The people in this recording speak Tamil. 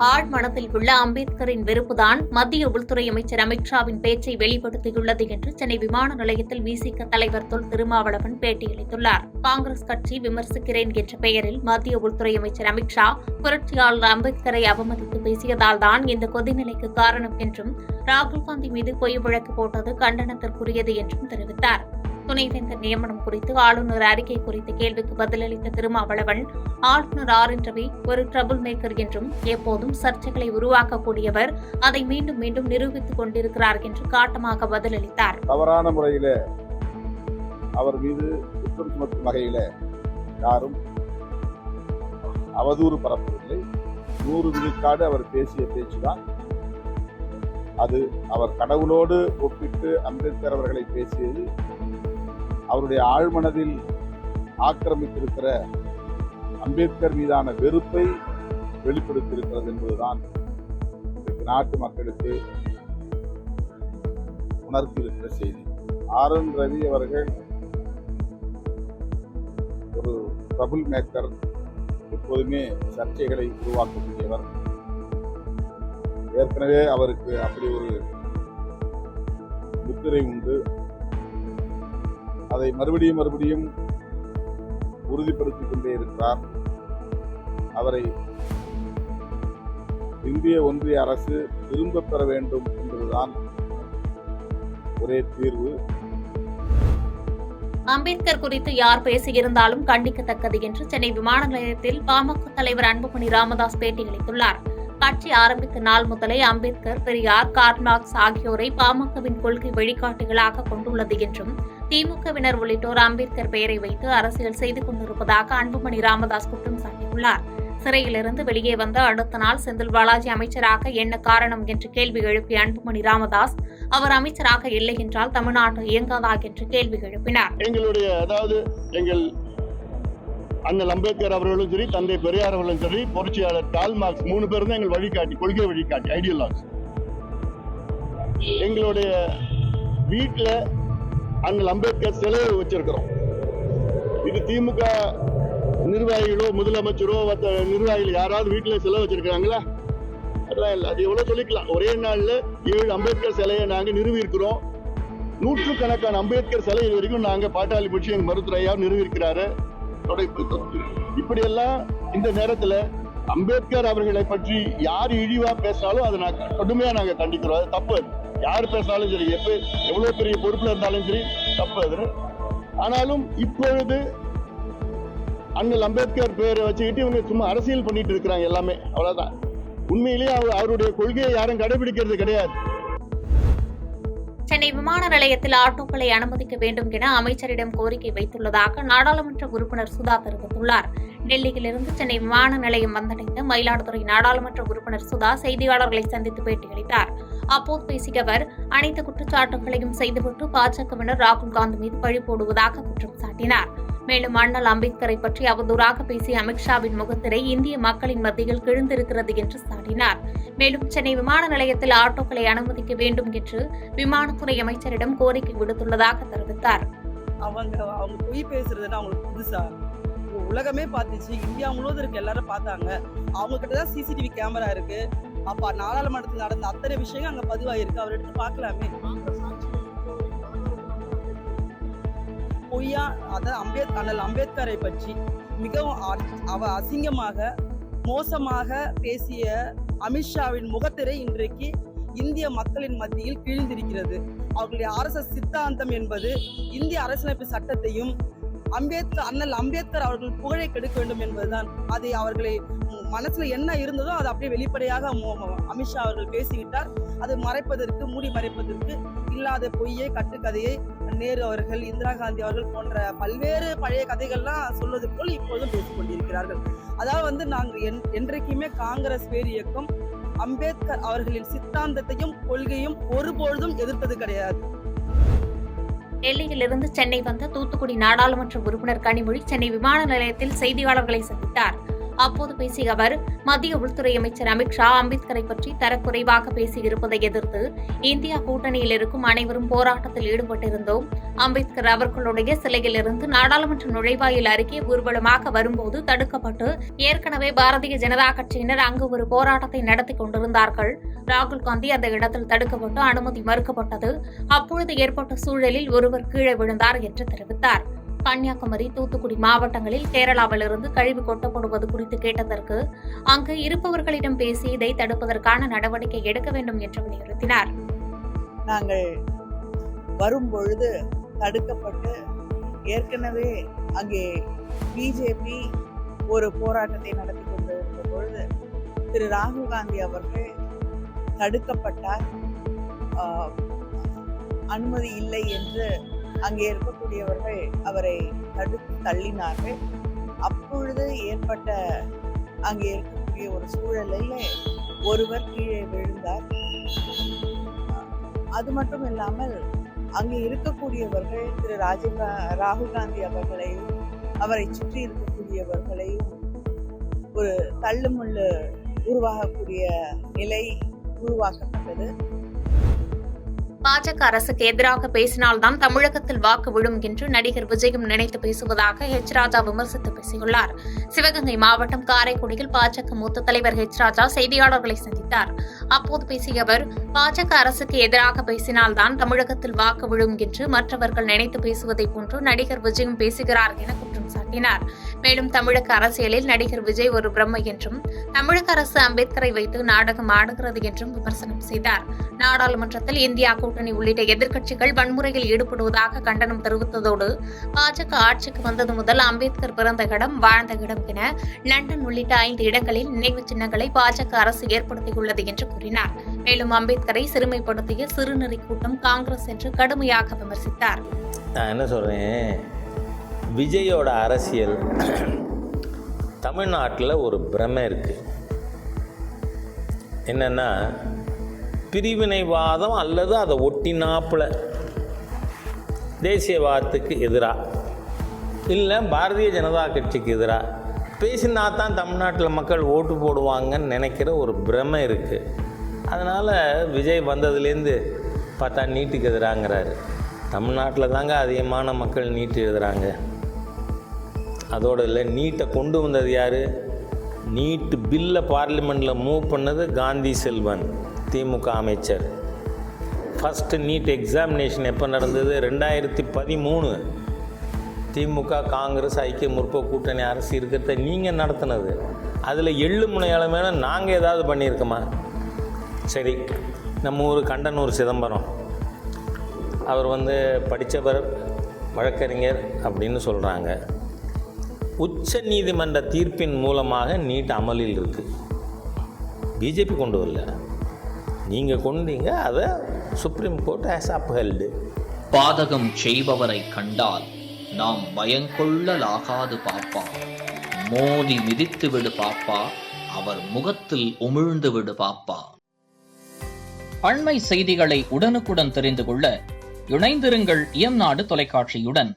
ஆழ் மனத்தில் உள்ள அம்பேத்கரின் வெறுப்புதான் மத்திய உள்துறை அமைச்சர் அமித்ஷாவின் பேச்சை வெளிப்படுத்தியுள்ளது என்று சென்னை விமான நிலையத்தில் விசிக தலைவர் தொல் திருமாவளவன் பேட்டியளித்துள்ளார். காங்கிரஸ் கட்சி விமர்சிக்கிறேன் என்ற பெயரில் மத்திய உள்துறை அமைச்சர் அமித்ஷா புரட்சியாளர் அம்பேத்கரை அவமதித்து பேசியதால் தான் இந்த கொதிநிலைக்கு காரணம் என்றும், ராகுல் காந்தி மீது பொய் வழக்கு போட்டது கண்டனத்திற்குரியது என்றும் தெரிவித்தார். துணைவேந்தர் நியமனம் குறித்து ஆளுநர் அறிக்கை குறித்த கேள்விக்கு பதிலளித்த திருமாவளவன், ஆளுநர் ரவி ஒரு ட்ரபிள் மேக்கர் என்றும், எப்போதும் சர்ச்சைகளை உருவாக்கக்கூடியவர், அதை மீண்டும் மீண்டும் நிரூபித்துக் கொண்டிருக்கிறார் என்று காட்டமாக பதிலளித்தார். தவறான முறையில அவர் மீது குற்றம் சுமத்தும் வகையில யாரும் அவதூறு பரப்பவில்லை. 100 விழுக்காடு அவர் பேசிய பேச்சுதான். அது அவர் கடவுளோடு ஒப்பிட்டு அம்பேத்கர் அவர்களை பேசியது அவருடைய ஆழ்மனதில் ஆக்கிரமித்திருக்கிற அம்பேத்கர் மீதான வெறுப்பை வெளிப்படுத்தியிருக்கிறது என்பதுதான் நாட்டு மக்களுக்கு உணர்த்தியிருக்கிற செய்தி. ரவி அவர்கள் ஒரு ட்ரபிள் மேக்கர், எப்போதுமே சர்ச்சைகளை உருவாக்கக்கூடியவர். ஏற்கனவே அவருக்கு அப்படி ஒரு முத்திரை உண்டு. அதை மறுபடியும் உறுதிப்படுத்திக் கொண்டே இருக்கிறார். அவரை இந்திய ஒன்றிய அரசு திரும்பப் பெற வேண்டும் என்பதுதான் ஒரே தீர்வு. அம்பேத்கர் குறித்து யார் பேசியிருந்தாலும் கண்டிக்கத்தக்கது என்று சென்னை விமான நிலையத்தில் பாமக தலைவர் அன்புமணி ராமதாஸ் பேட்டியளித்துள்ளார். கட்சி ஆரம்பித்த நாள் முதலே அம்பேத்கர், பெரியார், கார்ல் மார்க்ஸ் ஆகியோரை பாமகவின் கொள்கை வழிகாட்டிகளாக கொண்டுள்ளது என்றும், திமுகவினர் உள்ளிட்டோர் அம்பேத்கர் பெயரை வைத்து அரசியல் செய்து கொண்டிருப்பதாக அன்புமணி ராமதாஸ் குற்றம் சாட்டியுள்ளார். சிறையிலிருந்து வெளியே வந்த அடுத்த நாள் செந்தில் பாலாஜி அமைச்சராக என்ன காரணம் என்று கேள்வி எழுப்பிய அன்புமணி ராமதாஸ், அவர் அமைச்சராக இல்லை என்றால் தமிழ்நாடு இயங்காதா என்று கேள்வி எழுப்பினார். எங்கள் அண்ணல் அம்பேத்கர் அவர்களும் சரி, தந்தை பெரியார் அவர்களும் சரி, புரட்சியாளர் கார்ல் மார்க்ஸ் 3 பேரும் தான் எங்கள் வழிகாட்டி, கொள்கை வழிகாட்டி, ஐடியாலஜி. எங்களுடைய வீட்டில் அண்ணல் அம்பேத்கர் சிலையை வச்சிருக்கிறோம். இது திமுக நிர்வாகிகளோ முதலமைச்சரோ நிர்வாகிகள் யாராவது வீட்டில் சிலை வச்சிருக்கிறாங்களா? அதெல்லாம் இல்லை. அது எவ்வளவு சொல்லிக்கலாம். ஒரே நாளில் 7 அம்பேத்கர் சிலையை நாங்கள் நிறுவி இருக்கிறோம். 100கணக்கான அம்பேத்கர் சிலை இது வரைக்கும் நாங்கள் பாட்டாளி புரட்சி எங்கள் மருத்துவரையா நிறுவி இருக்கிறாரு. இப்படியெல்லாம் இந்த நேரத்தில் அம்பேத்கர் அவர்களை பற்றி யார் இழிவா பேசினாலும் அதை கடுமையா நாங்க கண்டிக்கிறோம். அது தப்பு. யார் பேசினாலும் சரி, எவ்வளவு பெரிய பொறுப்புல இருந்தாலும் சரி, தப்பு அது. ஆனாலும் இப்பொழுது அண்ணல் அம்பேத்கர் பேரை வச்சுக்கிட்டு இவங்க சும்மா அரசியல் பண்ணிட்டு இருக்கிறாங்க எல்லாமே. அவ்வளவுதான். உண்மையிலேயே அவருடைய கொள்கையை யாரும் கடைபிடிக்கிறது கிடையாது. சென்னை விமான நிலையத்தில் ஆட்டோக்களை அனுமதிக்க வேண்டும் என அமைச்சரிடம் கோரிக்கை வைத்துள்ளதாக நாடாளுமன்ற உறுப்பினர் சுதா தெரிவித்துள்ளார். டெல்லியிலிருந்து சென்னை விமான நிலையம் வந்தடைந்த மயிலாடுதுறை நாடாளுமன்ற உறுப்பினர் சுதா செய்தியாளர்களை சந்தித்து பேட்டியளித்தார். அப்போது பேசிய அவர், அனைத்து குற்றச்சாட்டுகளையும் செய்துவிட்டு பாஜகவினர் ராகுல் காந்தி மீது பழி போடுவதாக குற்றம் சாட்டினார். மேலும் அண்ணல் அம்பேத்கரை பற்றி அவதூறாக பேசிய அமித்ஷாவின் முகத்திரை இந்திய மக்களின் மத்தியில் கிழிந்திருக்கிறது என்று சாட்டினார். மேலும் சென்னை விமான நிலையத்தில் ஆட்டோக்களை அனுமதிக்க வேண்டும் என்று விமானத்துறை அமைச்சரிடம் கோரிக்கை விடுத்துள்ளதாக தெரிவித்தார். அவங்க பொய் பேசுறதுன்னு அவங்களுக்கு புதுசா உலகமே பார்த்துச்சு, இந்தியா முழுவதும் இருக்கு, எல்லாரும் பார்த்தாங்க. அவங்க கிட்டதான் சிசிடிவி கேமரா இருக்கு. அப்ப நாடாளுமன்றத்தில் நடந்த அத்தனை விஷயங்கள் அங்க பதிவாயிருக்கு. அவர் எடுத்து பார்க்கலாமே. பொய்யா அண்ணல் அம்பேத்கரை பற்றி மிகவும் அசிங்கமாக மோசமாக பேசிய அமித்ஷாவின் முகத்திரை இன்றைக்கு இந்திய மக்களின் மத்தியில் கிழிந்திருக்கிறது. அவர்களுடைய RSS சித்தாந்தம் என்பது இந்திய அரசியலமைப்பு சட்டத்தையும் அண்ணல் அம்பேத்கர் அவர்கள் புகழை கெடுக்க வேண்டும் என்பதுதான். அதை அவர்களை மனசுல என்ன இருந்ததோ அதை அப்படியே வெளிப்படையாக அமித்ஷா அவர்கள் பேசிவிட்டார். அதை மூடி மறைப்பதற்கு இல்லாத பொய்யை, கட்டுக்கதையை நேரு அவர்கள், இந்திரா காந்தி அவர்கள் போன்ற பல்வேறு பழைய கதைகள்லாம் சொல்வது போல் இப்போதும் பேசிக் கொண்டிருக்கிறார்கள். அதாவது நாங்கள் என்றைக்குமே காங்கிரஸ் பேர் இயக்கம் அம்பேத்கர் அவர்களின் சித்தாந்தத்தையும் கொள்கையும் ஒருபொழுதும் எதிர்த்தது கிடையாது. டெல்லியிலிருந்து சென்னை வந்த தூத்துக்குடி நாடாளுமன்ற உறுப்பினர் கனிமொழி சென்னை விமான நிலையத்தில் செய்தியாளர்களை சந்தித்தார். அப்போது பேசிய அவர், மத்திய உள்துறை அமைச்சர் அமித்ஷா அம்பேத்கரை பற்றி தரக்குறைவாக பேசியிருப்பதை எதிர்த்து இந்தியா கூட்டணியில் இருக்கும் அனைவரும் போராட்டத்தில் ஈடுபட்டிருந்தோம். அம்பேத்கர் அவர்களுடைய சிலையிலிருந்து நாடாளுமன்ற நுழைவாயில் அருகே ஊர்வலமாக வரும்போது தடுக்கப்பட்டு ஏற்கனவே பாரதிய ஜனதா கட்சியினர் அங்கு ஒரு போராட்டத்தை நடத்தி கொண்டிருந்தார்கள். ராகுல் காந்தி அந்த இடத்தில் தடுக்கப்பட்டு அனுமதி மறுக்கப்பட்டது. அப்பொழுது ஏற்பட்ட சூழலில் ஒருவர் கீழே விழுந்தார் என்று தெரிவித்தார். கன்னியாகுமரி, தூத்துக்குடி மாவட்டங்களில் கேரளாவிலிருந்து கழிவு கொட்டப்படுவது குறித்து கேட்டதற்கு அங்கு இருப்பவர்களிடம் பேசி இதை தடுப்பதற்கான நடவடிக்கை எடுக்க வேண்டும் என்று வலியுறுத்தினார். நாங்கள் வரும்பொழுது தடுக்கப்பட்டு ஏற்கனவே அங்கே பிஜேபி ஒரு போராட்டத்தை நடத்தி கொண்டிருந்த பொழுது திரு ராகுல் காந்தி அவர்கள் தடுக்கப்பட்டார். அனுமதி இல்லை என்று அங்கே இருக்கக்கூடியவர்கள் அவரை தடுத்து தள்ளினார்கள். அப்பொழுது ஏற்பட்ட அங்கே இருக்கக்கூடிய ஒரு சூழலில் ஒருவர் கீழே விழுந்தார். அது மட்டும் இல்லாமல் அங்கே இருக்கக்கூடியவர்கள் திரு ராகுல் காந்தி அவர்களையும் அவரை சுற்றி இருக்கக்கூடியவர்களையும் ஒரு தள்ளுமுள்ளு உருவாகக்கூடிய நிலை உருவாக்கப்பட்டது. பாஜக அரசுக்கு எதிராக பேசினால்தான் தமிழகத்தில் வாக்கு விழும் என்று நடிகர் விஜயும் நினைத்து பேசுவதாக ஹெச் ராஜா விமர்சித்து பேசியுள்ளார். சிவகங்கை மாவட்டம் காரைக்குடியில் பாஜக மூத்த தலைவர் ஹெச் ராஜா செய்தியாளர்களை சந்தித்தார். அப்போது பேசிய அவர், பாஜக அரசுக்கு எதிராக பேசினால்தான் தமிழகத்தில் வாக்கு விழும் என்று மற்றவர்கள் நினைத்து பேசுவதை போன்று நடிகர் விஜயும் பேசுகிறார் என குற்றம் சாட்டினார். மேலும் தமிழக அரசியலில் நடிகர் விஜய் ஒரு பிரம்மை என்றும் தமிழக அரசு அம்பேத்கரை வைத்து நாடகம் ஆடுகிறது என்றும் விமர்சனம் செய்தார். நாடாளுமன்றத்தில் இந்தியா கூட்டணி உள்ளிட்ட எதிர்க்கட்சிகள் வன்முறையில் ஈடுபடுவதாக கண்டனம் தெரிவித்ததோடு பாஜக ஆட்சிக்கு வந்தது முதல் அம்பேத்கர் பிறந்த இடம், வாழ்ந்த இடம் என லண்டன் உள்ளிட்ட 5 இடங்களில் நினைவு சின்னங்களை பாஜக அரசு ஏற்படுத்தியுள்ளது என்று கூறினார். மேலும் அம்பேத்கரை சிறுமைப்படுத்திய சிறுநெறி கூட்டம் காங்கிரஸ் என்று கடுமையாக விமர்சித்தார். நான் என்ன சொல்றேன், விஜயோட அரசியல் தமிழ்நாட்டில் ஒரு பிரமை இருக்கு. என்னன்னா, பிரிவினைவாதம் அல்லது அதை ஒட்டினாப்புல தேசியவாதத்துக்கு எதிராக இல்லை பாரதிய ஜனதா கட்சிக்கு எதிராக பேசினா தான் தமிழ்நாட்டில் மக்கள் ஓட்டு போடுவாங்கன்னு நினைக்கிற ஒரு பிரமை இருக்குது. அதனால் விஜய் வந்ததுலேருந்து பார்த்தா நீட்டுக்கு எதிராங்கிறாரு. தமிழ்நாட்டில் தாங்க அதிகமான மக்கள் நீட்டு எழுதுகிறாங்க. அதோடு இல்லை, நீட்டை கொண்டு வந்தது யார்? நீட்டு பில்லை பார்லிமெண்ட்டில் மூவ் பண்ணது காந்தி செல்வன், திமுக அமைச்சர். ஃபஸ்ட்டு நீட் எக்ஸாமினேஷன் எப்போ நடந்தது? 2013. திமுக, காங்கிரஸ், ஐக்கிய முற்போக்கு கூட்டணி அரசு இருக்கிறத நீங்கள் நடத்தினது. அதில் எள்ளு முனையாளர் மேலே நாங்கள் ஏதாவது பண்ணியிருக்கோமா? சரி, நம்ம ஊர் கண்டனூர் சிதம்பரம் அவர் படித்தவர், வழக்கறிஞர் அப்படின்னு சொல்கிறாங்க. உச்ச நீதிமன்ற தீர்ப்பின் மூலமாக நீட் அமலில் இருக்குது. பிஜேபி கொண்டு வரல, நீங்கள் கொண்டீங்க. அதை சுப்ரீம் கோர்ட் ஹேஸ் அப்ஹெல்டு. பாதகம் செய்பவரை கண்டால் நாம் பயங்கொள்ளலாகாது பாப்பா, மோதி மிதித்து விடு பாப்பா, அவர் முகத்தில் உமிழ்ந்து விடு பாப்பா. அண்மை செய்திகளை உடனுக்குடன் தெரிந்து கொள்ள இணைந்திருங்கள் இயம்நாடு தொலைக்காட்சியுடன்.